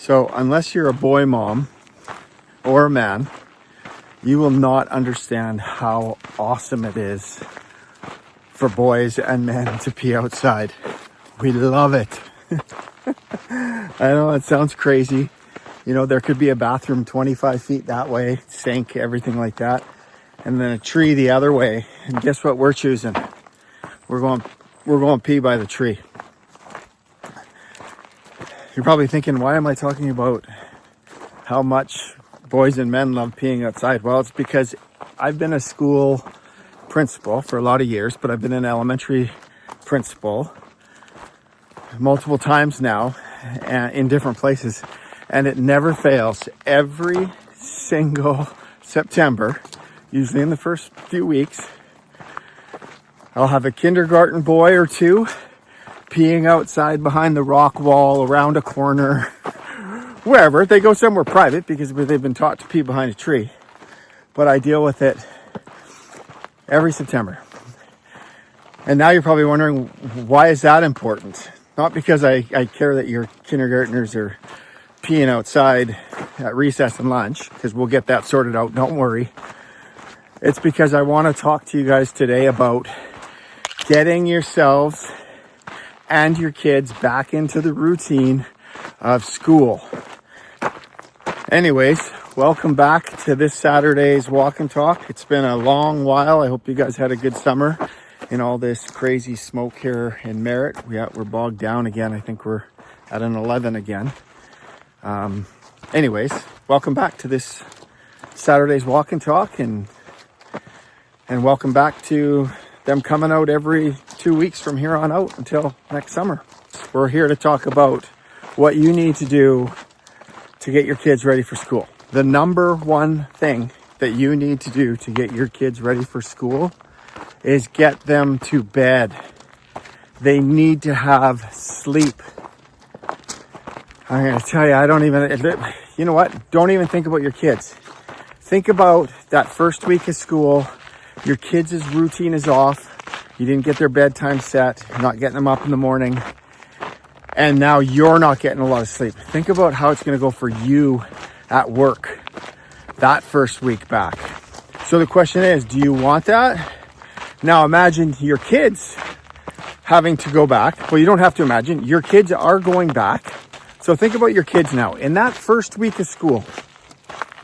So unless you're a boy mom or a man, you will not understand how awesome it is for boys and men to pee outside. We love it. I know it sounds crazy. You know, there could be a bathroom 25 feet that way, sink, everything like that. And then a tree the other way. And guess what we're choosing? We're going pee by the tree. You're probably thinking, why am I talking about how much boys and men love peeing outside? Well, it's because I've been a school principal for a lot of years, but I've been an elementary principal multiple times now in different places. And it never fails. Every single September, usually in the first few weeks, I'll have a kindergarten boy or two peeing outside behind the rock wall, around a corner, wherever. They go somewhere private because they've been taught to pee behind a tree. But I deal with it every September. And now you're probably wondering, why is that important? Not because I care that your kindergartners are peeing outside at recess and lunch, because we'll get that sorted out, don't worry. It's because I want to talk to you guys today about getting yourselves and your kids back into the routine of school. Anyways, welcome back to this Saturday's walk and talk. It's been a long while. I hope you guys had a good summer in all this crazy smoke here in Merritt. We're bogged down again. I think we're at an 11 again. Anyways, welcome back to this Saturday's walk and talk, and welcome back to them coming out every 2 weeks from here on out until next summer. We're here to talk about what you need to do to get your kids ready for school. The number one thing that you need to do to get your kids ready for school is get them to bed. They need to have sleep. I'm going to tell you, you know what? Don't even think about your kids. Think about that first week of school. Your kids' routine is off. You didn't get their bedtime set. You're not getting them up in the morning. And now you're not getting a lot of sleep. Think about how it's going to go for you at work that first week back. So the question is, do you want that? Now imagine your kids having to go back. Well, you don't have to imagine. Your kids are going back. So think about your kids now. In that first week of school,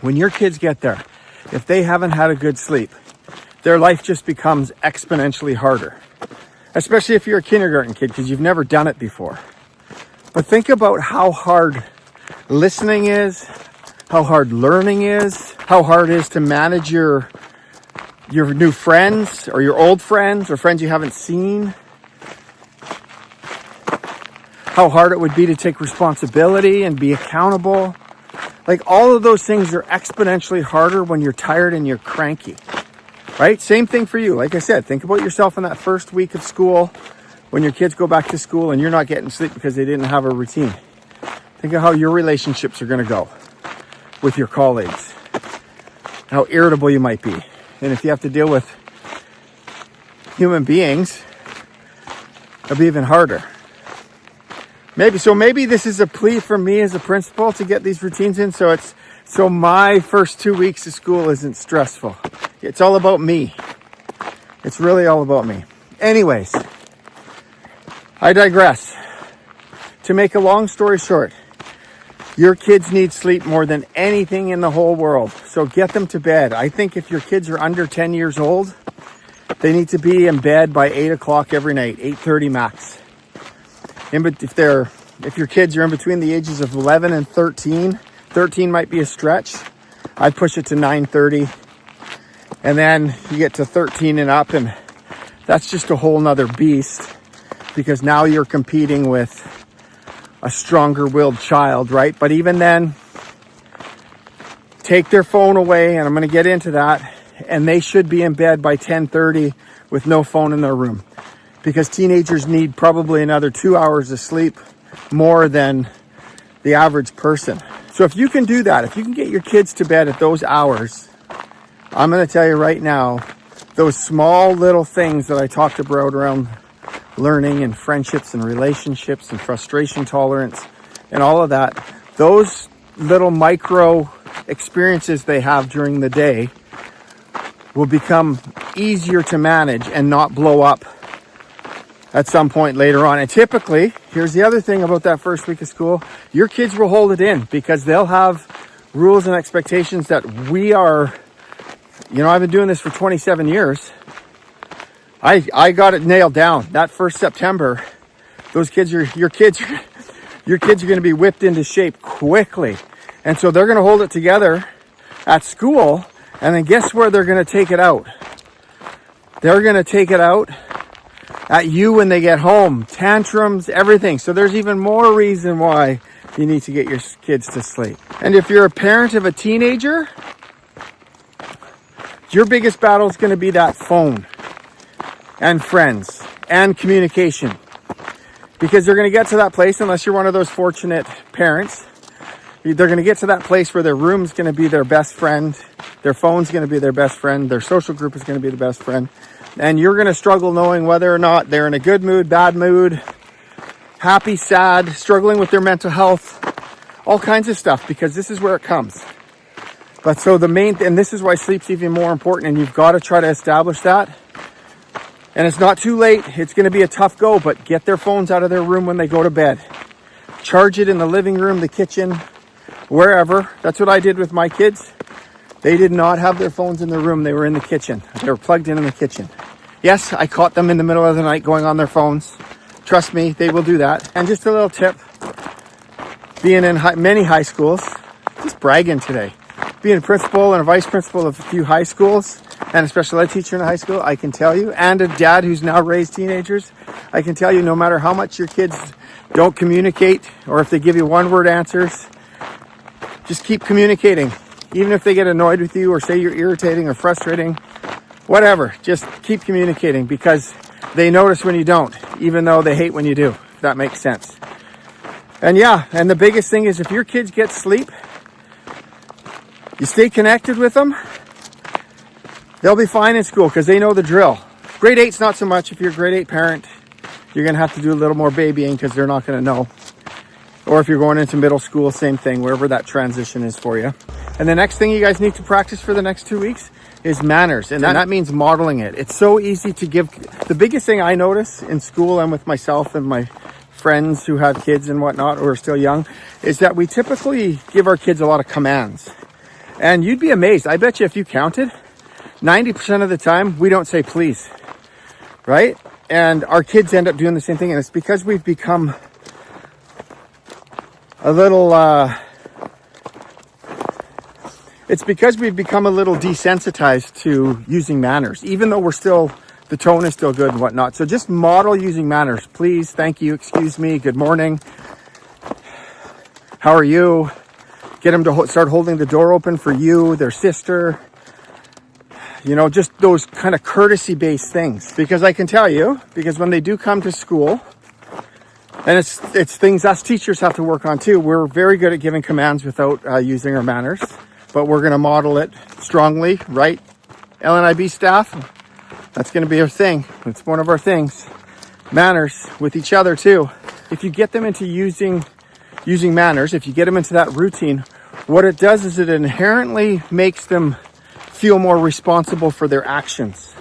when your kids get there, if they haven't had a good sleep, their life just becomes exponentially harder. Especially if you're a kindergarten kid, because you've never done it before. But think about how hard listening is, how hard learning is, how hard it is to manage your new friends or your old friends or friends you haven't seen. How hard it would be to take responsibility and be accountable. Like, all of those things are exponentially harder when you're tired and you're cranky, right? Same thing for you. Like I said, think about yourself in that first week of school when your kids go back to school and you're not getting sleep because they didn't have a routine. Think of how your relationships are going to go with your colleagues, how irritable you might be. And if you have to deal with human beings, it'll be even harder. Maybe this is a plea for me as a principal to get these routines in, so my first 2 weeks of school isn't stressful. It's all about me. It's really all about me. Anyways, I digress. To make a long story short, your kids need sleep more than anything in the whole world. So get them to bed. I think if your kids are under 10 years old, they need to be in bed by 8 o'clock every night, 8:30 max. If your kids are in between the ages of 11 and 13 might be a stretch. I'd push it to 9:30. And then you get to 13 and up, and that's just a whole nother beast, because now you're competing with a stronger-willed child, right? But even then, take their phone away, and I'm going to get into that, and they should be in bed by 10:30 with no phone in their room, because teenagers need probably another 2 hours of sleep more than the average person. So if you can do that, if you can get your kids to bed at those hours, I'm going to tell you right now, those small little things that I talked about around learning and friendships and relationships and frustration tolerance and all of that, those little micro experiences they have during the day will become easier to manage and not blow up at some point later on. And typically, here's the other thing about that first week of school, your kids will hold it in because they'll have rules and expectations that we are, I've been doing this for 27 years. I got it nailed down. That first September, your kids are going to be whipped into shape quickly. And so they're going to hold it together at school. And then guess where they're going to take it out? They're going to take it out at you when they get home. Tantrums, everything. So there's even more reason why you need to get your kids to sleep. And if you're a parent of a teenager, your biggest battle is going to be that phone and friends and communication. Because they're going to get to that place, unless you're one of those fortunate parents, they're going to get to that place where their room's going to be their best friend, their phone's going to be their best friend, their social group is going to be the best friend, and you're going to struggle knowing whether or not they're in a good mood, bad mood, happy, sad, struggling with their mental health, all kinds of stuff, because this is where it comes. But so and this is why sleep's even more important, and you've got to try to establish that. And it's not too late. It's going to be a tough go, but get their phones out of their room when they go to bed. Charge it in the living room, the kitchen, wherever. That's what I did with my kids. They did not have their phones in their room. They were in the kitchen. They were plugged in the kitchen. Yes, I caught them in the middle of the night going on their phones. Trust me, they will do that. And just a little tip, being in many high schools, just bragging today. Being a principal and a vice principal of a few high schools, and a special ed teacher in a high school, I can tell you, and a dad who's now raised teenagers, I can tell you, no matter how much your kids don't communicate, or if they give you one-word answers, just keep communicating. Even if they get annoyed with you or say you're irritating or frustrating, whatever, just keep communicating, because they notice when you don't, even though they hate when you do, if that makes sense. And the biggest thing is, if your kids get sleep, you stay connected with them, they'll be fine in school because they know the drill. Grade 8's not so much. If you're a grade 8 parent, you're going to have to do a little more babying because they're not going to know. Or if you're going into middle school, same thing, wherever that transition is for you. And the next thing you guys need to practice for the next 2 weeks is manners. And that means modeling it. It's so easy to give. The biggest thing I notice in school and with myself and my friends who have kids and whatnot, who are still young, is that we typically give our kids a lot of commands. And you'd be amazed. I bet you if you counted, 90% of the time, we don't say please, right? And our kids end up doing the same thing. And it's because we've become a little desensitized to using manners, even though the tone is still good and whatnot. So just model using manners. Please, thank you, excuse me, good morning, how are you? Get them to start holding the door open for you, their sister. Just those kind of courtesy-based things. Because I can tell you, because when they do come to school, and it's things us teachers have to work on too. We're very good at giving commands without using our manners, but we're going to model it strongly, right? LNIB staff, that's going to be our thing. It's one of our things. Manners with each other too. If you get them into using manners, if you get them into that routine, what it does is it inherently makes them feel more responsible for their actions.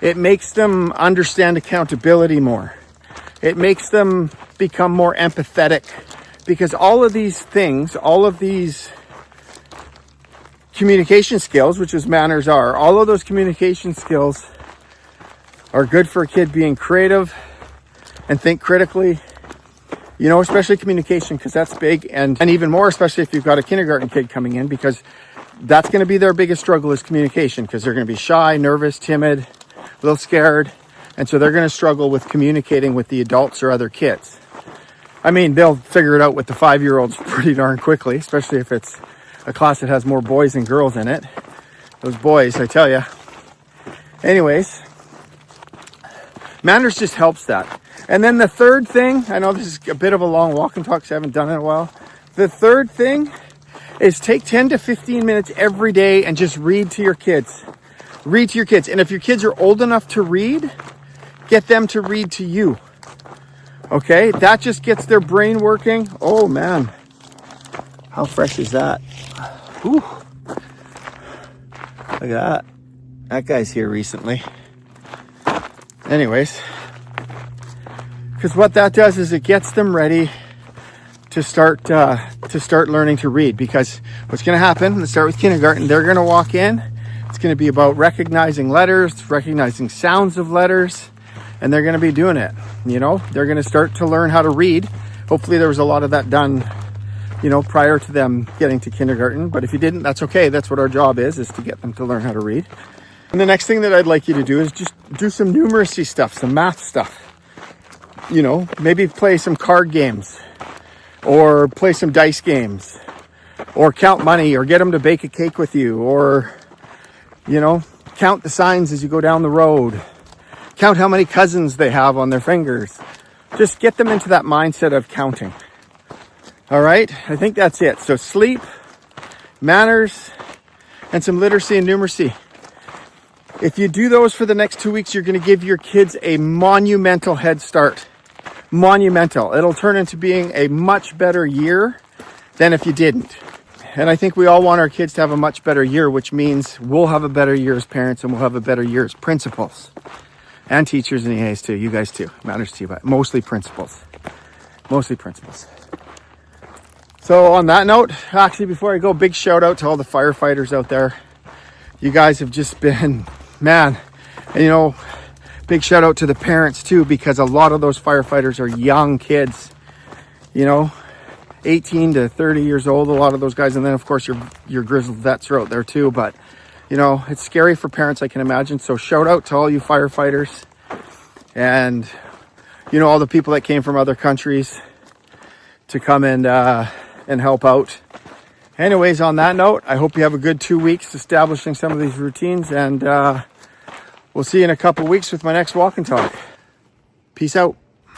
It makes them understand accountability more. It makes them become more empathetic, because all of these things, all of these communication skills, which is manners are, all of those communication skills are good for a kid being creative and think critically, especially communication, because that's big, and even more, especially if you've got a kindergarten kid coming in, because that's going to be their biggest struggle is communication, because they're going to be shy, nervous, timid, a little scared. And so they're going to struggle with communicating with the adults or other kids. I mean, they'll figure it out with the 5-year-olds pretty darn quickly, especially if it's a class that has more boys than girls in it. Those boys, I tell you. Anyways, manners just helps that. And then the third thing, I know this is a bit of a long walk and talk because I haven't done it in a while. The third thing is take 10 to 15 minutes every day and just read to your kids. Read to your kids. And if your kids are old enough to read, get them to read to you. Okay? That just gets their brain working. Oh, man. How fresh is that? Whew. Look at that. That guy's here recently. Anyways, because what that does is it gets them ready to start learning to read. Because what's going to happen, let's start with kindergarten. They're going to walk in. It's going to be about recognizing letters, recognizing sounds of letters, and they're going to be doing it. You know, they're going to start to learn how to read. Hopefully there was a lot of that done, you know, prior to them getting to kindergarten. But if you didn't, that's okay. That's what our job is to get them to learn how to read. And the next thing that I'd like you to do is just do some numeracy stuff, some math stuff. You know, maybe play some card games or play some dice games or count money or get them to bake a cake with you or, you know, count the signs as you go down the road. Count how many cousins they have on their fingers. Just get them into that mindset of counting. All right, I think that's it. So sleep, manners, and some literacy and numeracy. If you do those for the next 2 weeks, you're going to give your kids a monumental head start. Monumental. It'll turn into being a much better year than if you didn't. And I think we all want our kids to have a much better year, which means we'll have a better year as parents and we'll have a better year as principals. And teachers and EAs too. You guys too. Matters to you, but mostly principals. Mostly principals. So on that note, actually before I go, big shout out to all the firefighters out there. You guys have just been, man, and you know, big shout out to the parents too, because a lot of those firefighters are young kids, you know, 18 to 30 years old, a lot of those guys. And then of course your grizzled vets are out there too, but you know, it's scary for parents, I can imagine. So shout out to all you firefighters and, you know, all the people that came from other countries to come and help out. Anyways, on that note, I hope you have a good 2 weeks establishing some of these routines, and we'll see you in a couple weeks with my next walk and talk. Peace out.